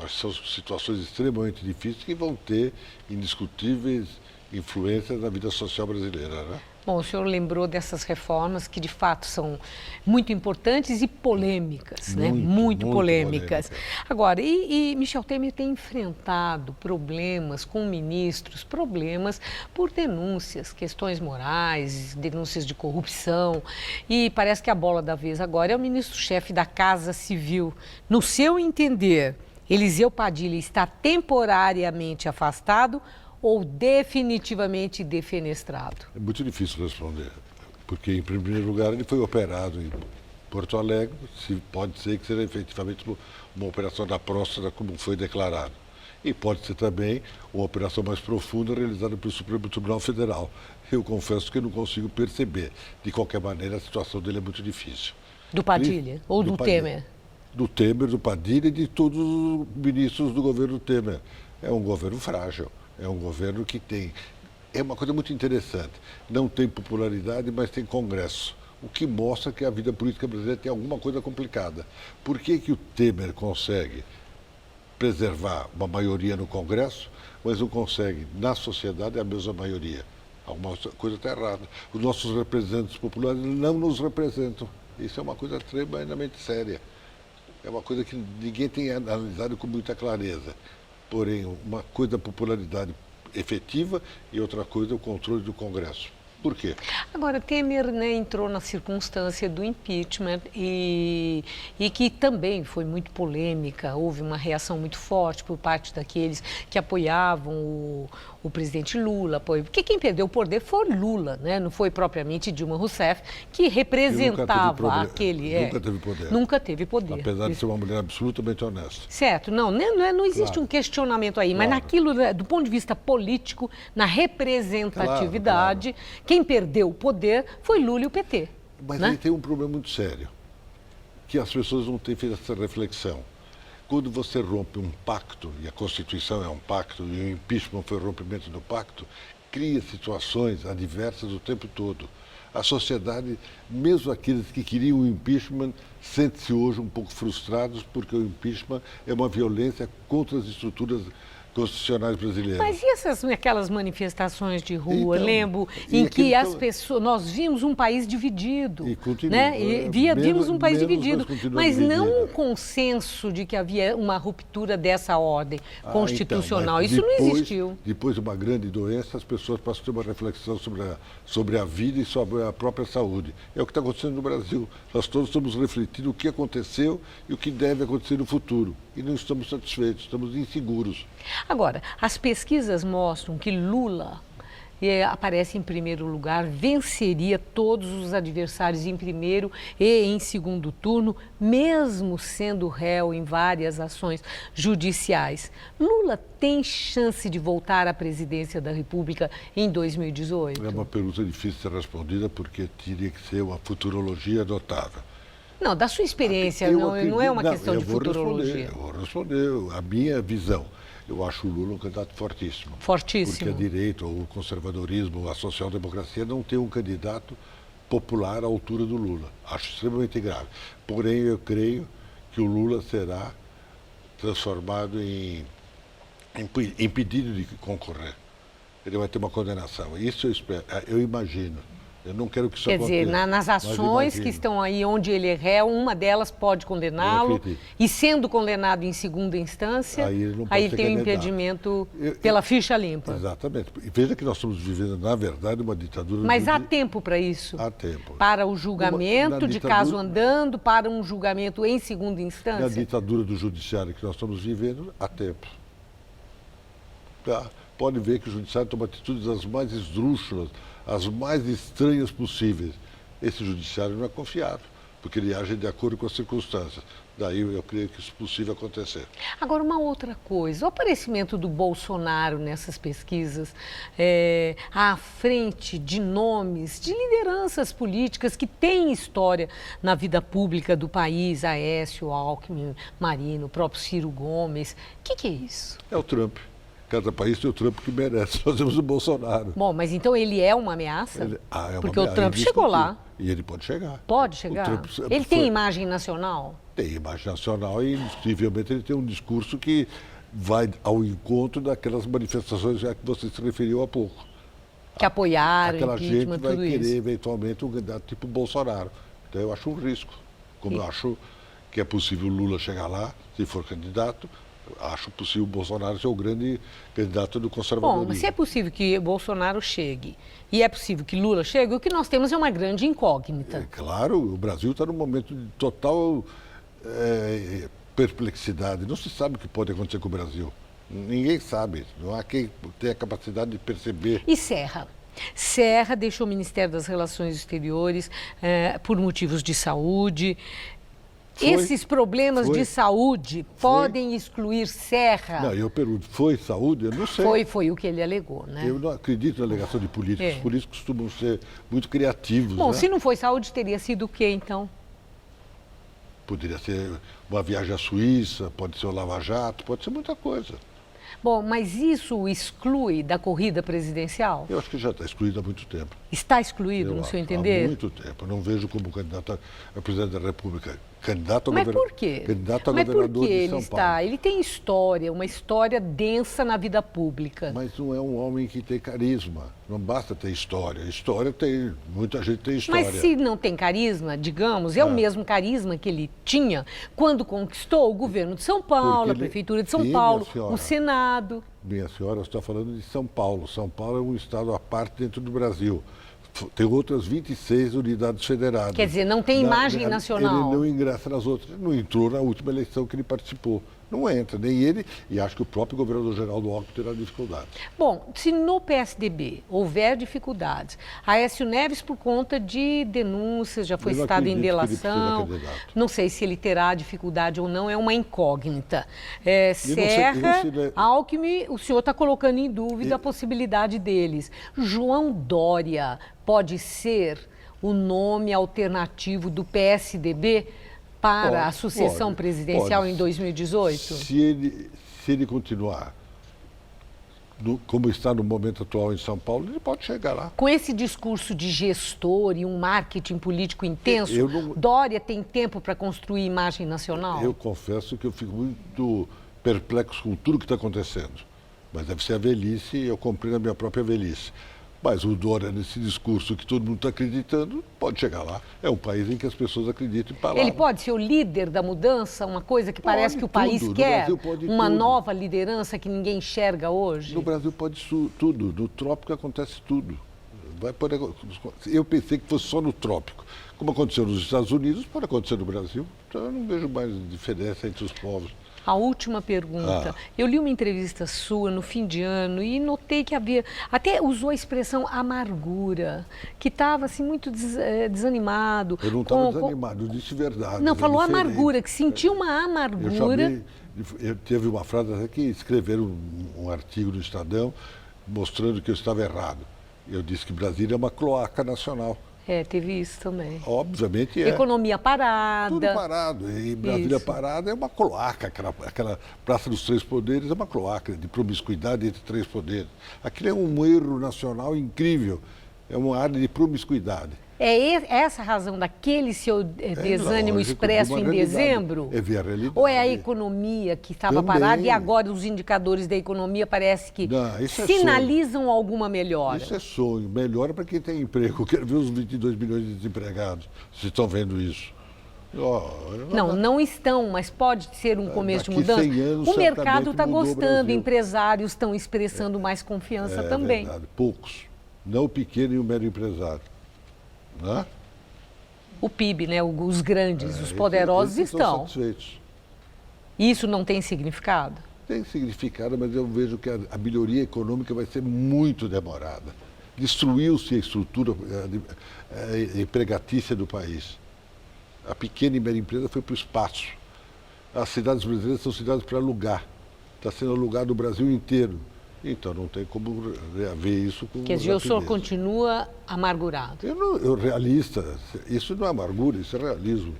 acho que são situações extremamente difíceis que vão ter indiscutíveis influências na vida social brasileira, né? Bom, o senhor lembrou dessas reformas que, de fato, são muito importantes e polêmicas, né? Muito polêmicas. Agora, e Michel Temer tem enfrentado problemas com ministros, problemas por denúncias, questões morais, denúncias de corrupção. E parece que a bola da vez agora é o ministro-chefe da Casa Civil. No seu entender, Eliseu Padilha está temporariamente afastado ou definitivamente defenestrado? É muito difícil responder, porque, em primeiro lugar, ele foi operado em Porto Alegre, pode ser que seja efetivamente uma operação da próstata, como foi declarado. E pode ser também uma operação mais profunda realizada pelo Supremo Tribunal Federal. Eu confesso que não consigo perceber. De qualquer maneira, a situação dele é muito difícil. Do Padilha ou do Temer? Do Temer, do Padilha e de todos os ministros do governo Temer. É um governo frágil. É um governo que tem... É uma coisa muito interessante. Não tem popularidade, mas tem Congresso. O que mostra que a vida política brasileira tem alguma coisa complicada. Por que o Temer consegue preservar uma maioria no Congresso, mas não consegue, na sociedade, a mesma maioria? Alguma coisa está errada. Os nossos representantes populares não nos representam. Isso é uma coisa tremendamente séria. É uma coisa que ninguém tem analisado com muita clareza. Porém, uma coisa é a popularidade efetiva e outra coisa é o controle do Congresso. Por quê? Agora, Temer, né, entrou na circunstância do impeachment e que também foi muito polêmica. Houve uma reação muito forte por parte daqueles que apoiavam o presidente Lula. Porque quem perdeu o poder foi Lula, né? Não foi propriamente Dilma Rousseff, que representava aquele... Nunca teve poder. Nunca teve poder. Apesar de ser uma mulher absolutamente honesta. Certo. Não existe um questionamento aí, mas naquilo, do ponto de vista político, na representatividade... Quem perdeu o poder foi Lula e o PT. Mas aí tem um problema muito sério, que as pessoas não têm feito essa reflexão. Quando você rompe um pacto, e a Constituição é um pacto, e o impeachment foi o rompimento do pacto, cria situações adversas o tempo todo. A sociedade, mesmo aqueles que queriam o impeachment, sente-se hoje um pouco frustrados, porque o impeachment é uma violência contra as estruturas constitucionais brasileiras. Mas e aquelas manifestações de rua, então, lembro, em que as pessoas, nós vimos um país dividido, né? Vimos um país dividido, mas não um consenso de que havia uma ruptura dessa ordem constitucional. Então, isso não existiu. Depois de uma grande doença, as pessoas passam a ter uma reflexão sobre a vida e sobre a própria saúde. É o que está acontecendo no Brasil. Nós todos estamos refletindo o que aconteceu e o que deve acontecer no futuro. E não estamos satisfeitos, estamos inseguros. Agora, as pesquisas mostram que Lula aparece em primeiro lugar, venceria todos os adversários em primeiro e em segundo turno, mesmo sendo réu em várias ações judiciais. Lula tem chance de voltar à presidência da República em 2018? É uma pergunta difícil de ser respondida, porque teria que ser uma futurologia adotável. Não, da sua experiência, não é uma questão de futurologia. Eu vou responder a minha visão. Eu acho o Lula um candidato fortíssimo. Fortíssimo. Porque a direita, o conservadorismo, a social-democracia não tem um candidato popular à altura do Lula. Acho extremamente grave. Porém, eu creio que o Lula será transformado em impedido de concorrer. Ele vai ter uma condenação. Isso eu espero, eu imagino. Eu não quero que isso aconteça. Quer dizer, nas ações que estão aí onde ele é réu, uma delas pode condená-lo, e sendo condenado em segunda instância, aí ele tem um impedimento pela ficha limpa. Exatamente. E veja que nós estamos vivendo, na verdade, uma ditadura... Mas há tempo para isso? Há tempo. Para o julgamento de caso andando, para um julgamento em segunda instância? Na ditadura do judiciário que nós estamos vivendo, há tempo. Pode ver que o judiciário toma atitudes as mais esdrúxulas, as mais estranhas possíveis. Esse judiciário não é confiável, porque ele age de acordo com as circunstâncias. Daí eu creio que isso é possível acontecer. Agora, uma outra coisa, o aparecimento do Bolsonaro nessas pesquisas, à frente de nomes, de lideranças políticas que têm história na vida pública do país, Aécio, Alckmin, Marino, o próprio Ciro Gomes, o que é isso? É o Trump. Cada país tem o Trump que merece. Nós temos o Bolsonaro. Bom, mas então ele é uma ameaça? É uma porque ameaça. O Trump chegou lá. E ele pode chegar. Pode chegar? Ele tem imagem nacional? Tem imagem nacional e, indiscutivelmente, ele tem um discurso que vai ao encontro daquelas manifestações a que você se referiu há pouco. Que apoiaram, aquela gente vai querer, isso. eventualmente, um candidato tipo Bolsonaro. Então, eu acho um risco. Como eu acho que é possível o Lula chegar lá, se for candidato, acho possível o Bolsonaro ser o grande candidato do conservadorismo. Bom, mas se é possível que Bolsonaro chegue e é possível que Lula chegue, o que nós temos é uma grande incógnita. É claro, o Brasil está num momento de total perplexidade. Não se sabe o que pode acontecer com o Brasil. Ninguém sabe. Não há quem tenha a capacidade de perceber. E Serra? Serra deixou o Ministério das Relações Exteriores por motivos de saúde. Esses problemas de saúde podem excluir Serra? Não, eu pergunto, foi saúde? Eu não sei. Foi o que ele alegou, né? Eu não acredito na alegação de políticos. Os políticos costumam ser muito criativos. Bom, né? Se não foi saúde, teria sido o quê, então? Poderia ser uma viagem à Suíça, pode ser o Lava Jato, pode ser muita coisa. Bom, mas isso o exclui da corrida presidencial? Eu acho que já está excluído há muito tempo. Está excluído, no seu entender? Há muito tempo. Eu não vejo como candidato a presidente da República. Candidato a Mas por quê? Candidato a Mas governador por que de ele São está? Paulo. Ele tem história, uma história densa na vida pública. Mas não é um homem que tem carisma. Não basta ter história. História tem, muita gente tem história. Mas se não tem carisma, digamos, é o mesmo carisma que ele tinha quando conquistou o governo de São Paulo, a Prefeitura de São Paulo, o Senado. Minha senhora, você está falando de São Paulo. São Paulo é um estado à parte dentro do Brasil. Tem outras 26 unidades federadas. Quer dizer, não tem imagem nacional. Ele não ingressa nas outras. Não entrou na última eleição que ele participou. Não entra, nem ele, e acho que o próprio governador Geraldo Alckmin terá dificuldades. Bom, se no PSDB houver dificuldades, Aécio Neves, por conta de denúncias, já foi citado em delação, não sei se ele terá dificuldade ou não, é uma incógnita. Serra, Alckmin, o senhor está colocando em dúvida a possibilidade deles. João Dória pode ser o nome alternativo do PSDB para a sucessão presidencial em 2018? Se ele continuar como está no momento atual em São Paulo, ele pode chegar lá. Com esse discurso de gestor e um marketing político intenso, Dória tem tempo para construir imagem nacional? Eu confesso que eu fico muito perplexo com tudo que está acontecendo. Mas deve ser a velhice, eu compreendo a minha própria velhice. Mas o Dória, nesse discurso que todo mundo está acreditando, pode chegar lá. É um país em que as pessoas acreditam em palavras. Ele pode ser o líder da mudança, uma coisa que parece que o país quer, uma nova liderança que ninguém enxerga hoje? No Brasil pode tudo, no trópico acontece tudo. Eu pensei que fosse só no trópico. Como aconteceu nos Estados Unidos, pode acontecer no Brasil. Então eu não vejo mais diferença entre os povos. A última pergunta. Eu li uma entrevista sua no fim de ano e notei que havia, até usou a expressão amargura, que estava assim muito desanimado. Eu não estava desanimado, eu disse verdade. Não, falou amargura, que sentiu uma amargura. Eu teve uma frase até que escreveram um artigo no Estadão mostrando que eu estava errado. Eu disse que Brasília é uma cloaca nacional. Teve isso também. Obviamente é. Economia parada. Tudo parado. E Brasília parada é uma cloaca. Aquela Praça dos Três Poderes é uma cloaca de promiscuidade entre três poderes. Aquilo é um erro nacional incrível. É uma área de promiscuidade. É essa a razão daquele seu desânimo expresso em dezembro? É ver a realidade. Ou é a economia que estava parada e agora os indicadores da economia parece que sinalizam alguma melhora? Isso é sonho. Melhora para quem tem emprego. Eu quero ver os 22 milhões de desempregados. Vocês estão vendo isso? Não estão, mas pode ser um começo de mudança. O mercado está gostando, empresários estão expressando mais confiança também. Verdade. Poucos. Não o pequeno e o médio empresário. Não? O PIB, né? Os grandes, os poderosos estão satisfeitos. Isso não tem significado? Tem significado, mas eu vejo que a melhoria econômica vai ser muito demorada. Destruiu-se a estrutura empregatícia do país. A pequena e média empresa foi para o espaço. As cidades brasileiras são cidades para alugar. Está sendo alugado o Brasil inteiro. Então não tem como ver isso com Quer dizer, o senhor continua amargurado? Eu realista, isso não é amargura, isso é realismo.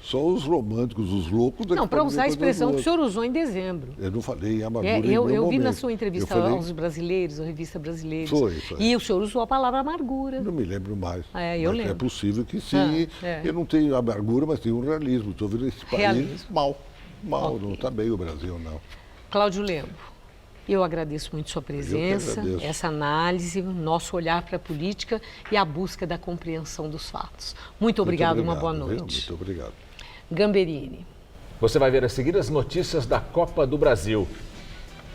Só os românticos, os loucos... Não, para usar a expressão que o senhor usou em dezembro. Eu não falei em amargura eu vi na sua entrevista aos brasileiros, a revista Brasileiros. Foi. E o senhor usou a palavra amargura. Não me lembro mais. Eu lembro. É possível que sim. Eu não tenho amargura, mas tenho um realismo. Estou vendo esse país mal. Okay. Não está bem o Brasil, não. Cláudio Lembo. Eu agradeço muito sua presença, essa análise, nosso olhar para a política e a busca da compreensão dos fatos. Muito obrigado, uma boa noite. Muito obrigado. Gamberini. Você vai ver a seguir as notícias da Copa do Brasil.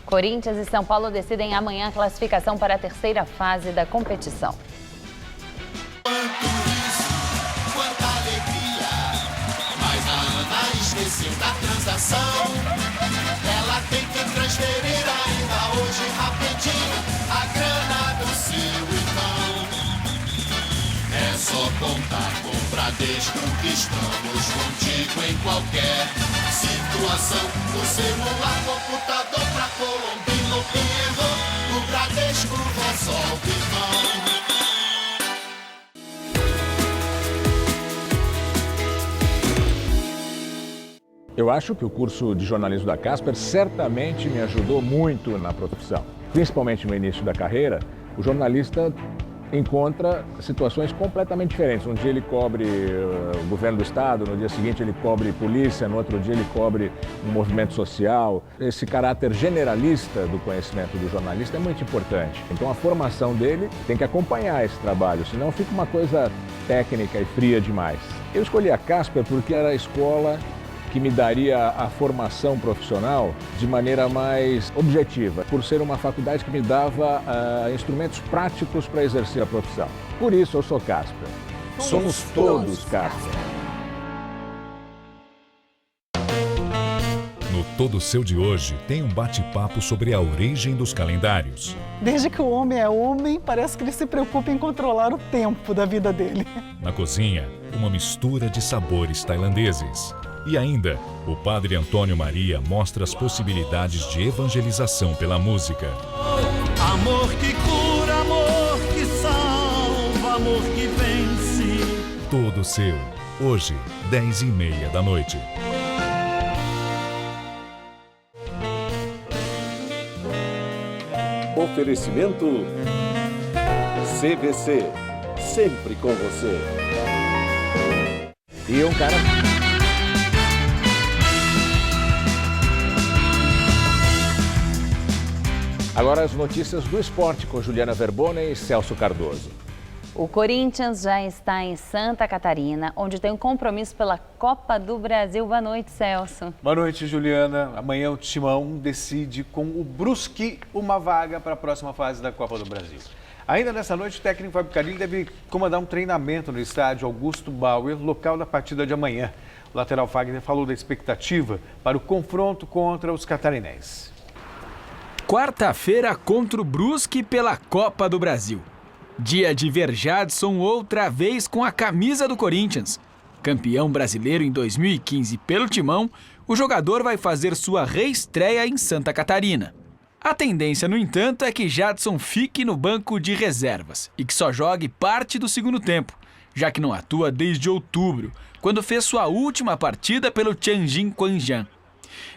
Corinthians e São Paulo decidem amanhã a classificação para a terceira fase da competição. Quanta alegria, mas a Ana esqueceu da transação. Ela tem que transferir ainda hoje rapidinho a grana do seu irmão. É só contar com o Bradesco que estamos contigo em qualquer situação. Do celular, computador pra Colombino que errou, o Bradesco resolve não. Eu acho que o curso de jornalismo da Casper certamente me ajudou muito na profissão. Principalmente no início da carreira, o jornalista encontra situações completamente diferentes. Um dia ele cobre o governo do estado, no dia seguinte ele cobre polícia, no outro dia ele cobre um movimento social. Esse caráter generalista do conhecimento do jornalista é muito importante. Então a formação dele tem que acompanhar esse trabalho, senão fica uma coisa técnica e fria demais. Eu escolhi a Casper porque era a escola que me daria a formação profissional de maneira mais objetiva, por ser uma faculdade que me dava instrumentos práticos para exercer a profissão. Por isso eu sou Casper. Somos todos Casper. No Todo Seu de hoje tem um bate-papo sobre a origem dos calendários. Desde que o homem é homem, parece que ele se preocupa em controlar o tempo da vida dele. Na cozinha, uma mistura de sabores tailandeses. E ainda, o padre Antônio Maria mostra as possibilidades de evangelização pela música. Amor que cura, amor que salva, amor que vence. Todo Seu, hoje, 10h30 da noite. Oferecimento CVC, sempre com você. E um cara... Agora as notícias do esporte com Juliana Verbona e Celso Cardoso. O Corinthians já está em Santa Catarina, onde tem um compromisso pela Copa do Brasil. Boa noite, Celso. Boa noite, Juliana. Amanhã o Timão decide com o Brusque uma vaga para a próxima fase da Copa do Brasil. Ainda nessa noite, o técnico Fábio Carilli deve comandar um treinamento no estádio Augusto Bauer, local da partida de amanhã. O lateral Fagner falou da expectativa para o confronto contra os catarinenses. Quarta-feira contra o Brusque pela Copa do Brasil. Dia de ver Jadson outra vez com a camisa do Corinthians. Campeão brasileiro em 2015 pelo Timão, o jogador vai fazer sua reestreia em Santa Catarina. A tendência, no entanto, é que Jadson fique no banco de reservas e que só jogue parte do segundo tempo, já que não atua desde outubro, quando fez sua última partida pelo Tianjin Quanjian.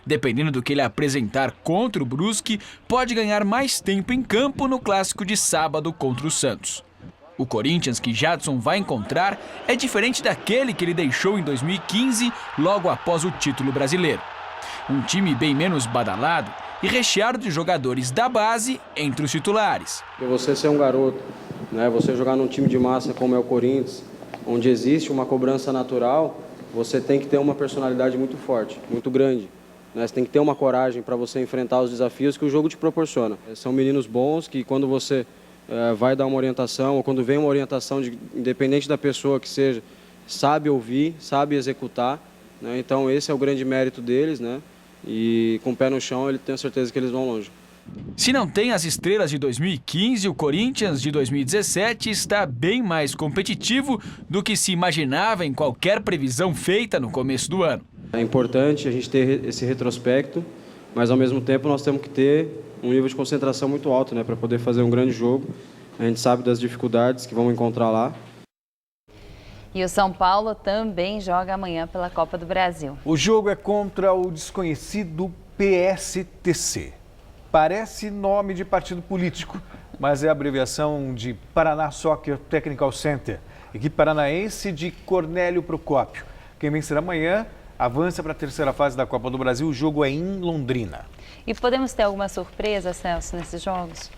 Dependendo do que ele apresentar contra o Brusque, pode ganhar mais tempo em campo no clássico de sábado contra o Santos. O Corinthians que Jadson vai encontrar é diferente daquele que ele deixou em 2015, logo após o título brasileiro. Um time bem menos badalado e recheado de jogadores da base entre os titulares. Você ser um garoto, né, você jogar num time de massa como é o Corinthians, onde existe uma cobrança natural, você tem que ter uma personalidade muito forte, muito grande. Você tem que ter uma coragem para você enfrentar os desafios que o jogo te proporciona. São meninos bons que quando você vai dar uma orientação, ou quando vem uma orientação, independente da pessoa que seja, sabe ouvir, sabe executar. Né? Então esse é o grande mérito deles, né? E com o pé no chão, eu tenho certeza que eles vão longe. Se não tem as estrelas de 2015, o Corinthians de 2017 está bem mais competitivo do que se imaginava em qualquer previsão feita no começo do ano. É importante a gente ter esse retrospecto, mas ao mesmo tempo nós temos que ter um nível de concentração muito alto, né, para poder fazer um grande jogo. A gente sabe das dificuldades que vamos encontrar lá. E o São Paulo também joga amanhã pela Copa do Brasil. O jogo é contra o desconhecido PSTC. Parece nome de partido político, mas é a abreviação de Paraná Soccer Technical Center, equipe paranaense de Cornélio Procópio. Quem vencer amanhã avança para a terceira fase da Copa do Brasil. O jogo é em Londrina. E podemos ter alguma surpresa, Celso, nesses jogos?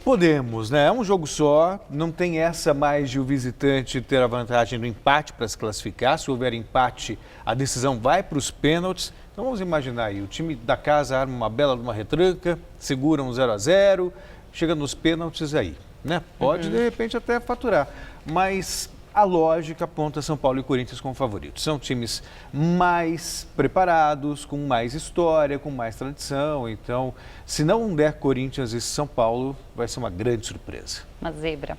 Podemos, né? É um jogo só, não tem essa mais de o visitante ter a vantagem do empate para se classificar. Se houver empate, a decisão vai para os pênaltis. Então vamos imaginar aí, o time da casa arma uma bela de uma retranca, segura um 0-0, chega nos pênaltis aí, né? Pode de repente até faturar, mas a lógica aponta São Paulo e Corinthians como favoritos. São times mais preparados, com mais história, com mais tradição. Então, se não der Corinthians e São Paulo, vai ser uma grande surpresa. Uma zebra.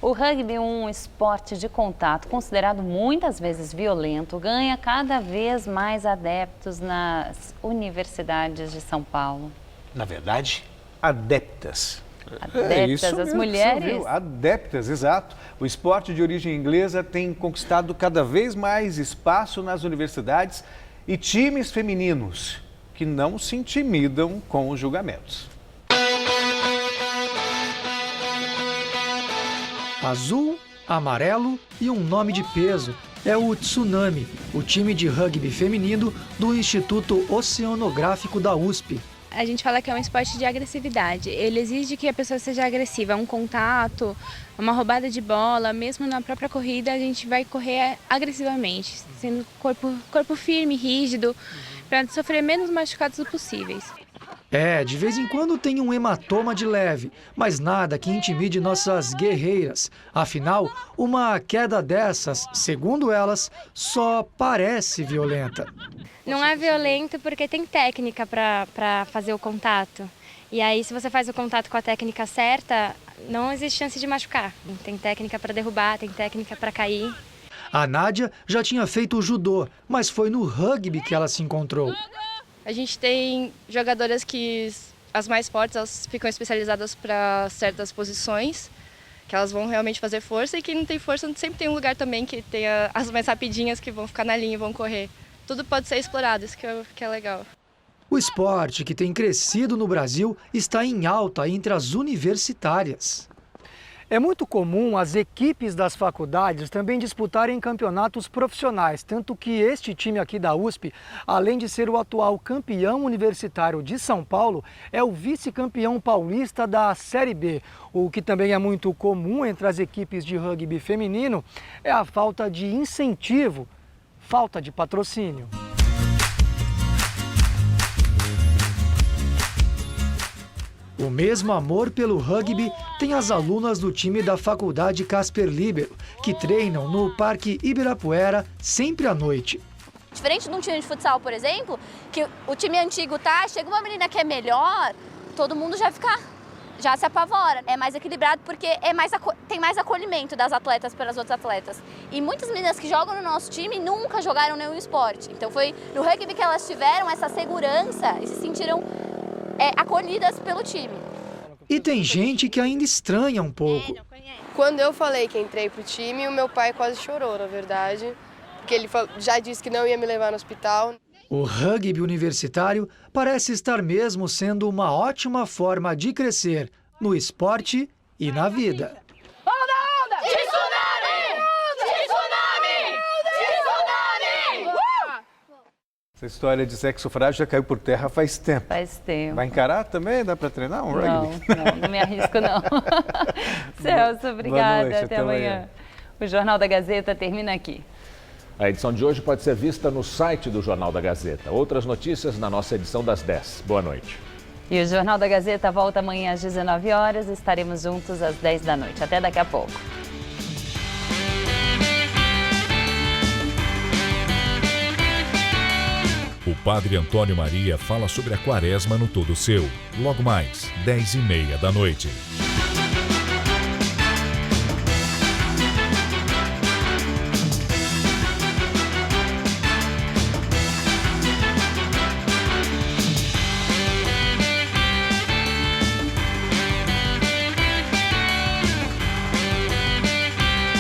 O rugby, um esporte de contato considerado muitas vezes violento, ganha cada vez mais adeptos nas universidades de São Paulo. Na verdade, adeptas. Adeptas, as mulheres. Adeptas, exato. O esporte de origem inglesa tem conquistado cada vez mais espaço nas universidades e times femininos que não se intimidam com os julgamentos. Azul, amarelo e um nome de peso. É o Tsunami, o time de rugby feminino do Instituto Oceanográfico da USP. A gente fala que é um esporte de agressividade. Ele exige que a pessoa seja agressiva, um contato, uma roubada de bola, mesmo na própria corrida a gente vai correr agressivamente, sendo corpo firme, rígido, para sofrer menos machucados possíveis. De vez em quando tem um hematoma de leve, mas nada que intimide nossas guerreiras. Afinal, uma queda dessas, segundo elas, só parece violenta. Não é violento porque tem técnica para fazer o contato. E aí, se você faz o contato com a técnica certa, não existe chance de machucar. Tem técnica para derrubar, tem técnica para cair. A Nádia já tinha feito o judô, mas foi no rugby que ela se encontrou. A gente tem jogadoras que, as mais fortes, elas ficam especializadas para certas posições, que elas vão realmente fazer força, e quem não tem força sempre tem um lugar também que tem as mais rapidinhas que vão ficar na linha e vão correr. Tudo pode ser explorado, isso que é legal. O esporte, que tem crescido no Brasil, está em alta entre as universitárias. É muito comum as equipes das faculdades também disputarem campeonatos profissionais, tanto que este time aqui da USP, além de ser o atual campeão universitário de São Paulo, é o vice-campeão paulista da Série B. O que também é muito comum entre as equipes de rugby feminino é a falta de incentivo, falta de patrocínio. O mesmo amor pelo rugby tem as alunas do time da Faculdade Casper Libero, que treinam no Parque Ibirapuera sempre à noite. Diferente de um time de futsal, por exemplo, que o time antigo chega uma menina que é melhor, todo mundo já se apavora. É mais equilibrado porque tem mais acolhimento das atletas pelas outras atletas. E muitas meninas que jogam no nosso time nunca jogaram nenhum esporte. Então foi no rugby que elas tiveram essa segurança e se sentiram acolhidas pelo time. E tem gente que ainda estranha um pouco. Quando eu falei que entrei pro time, o meu pai quase chorou, na verdade, porque ele já disse que não ia me levar no hospital. O rugby universitário parece estar mesmo sendo uma ótima forma de crescer no esporte e na vida. Essa história de sexo frágil já caiu por terra faz tempo. Faz tempo. Vai encarar também? Dá para treinar um rugby? Não me arrisco não. Celso, obrigada. Boa noite, até amanhã. O Jornal da Gazeta termina aqui. A edição de hoje pode ser vista no site do Jornal da Gazeta. Outras notícias na nossa edição das 10. Boa noite. E o Jornal da Gazeta volta amanhã às 19 horas. Estaremos juntos às 10 da noite. Até daqui a pouco. O Padre Antônio Maria fala sobre a Quaresma no Todo Seu. Logo mais, 10h30 da noite.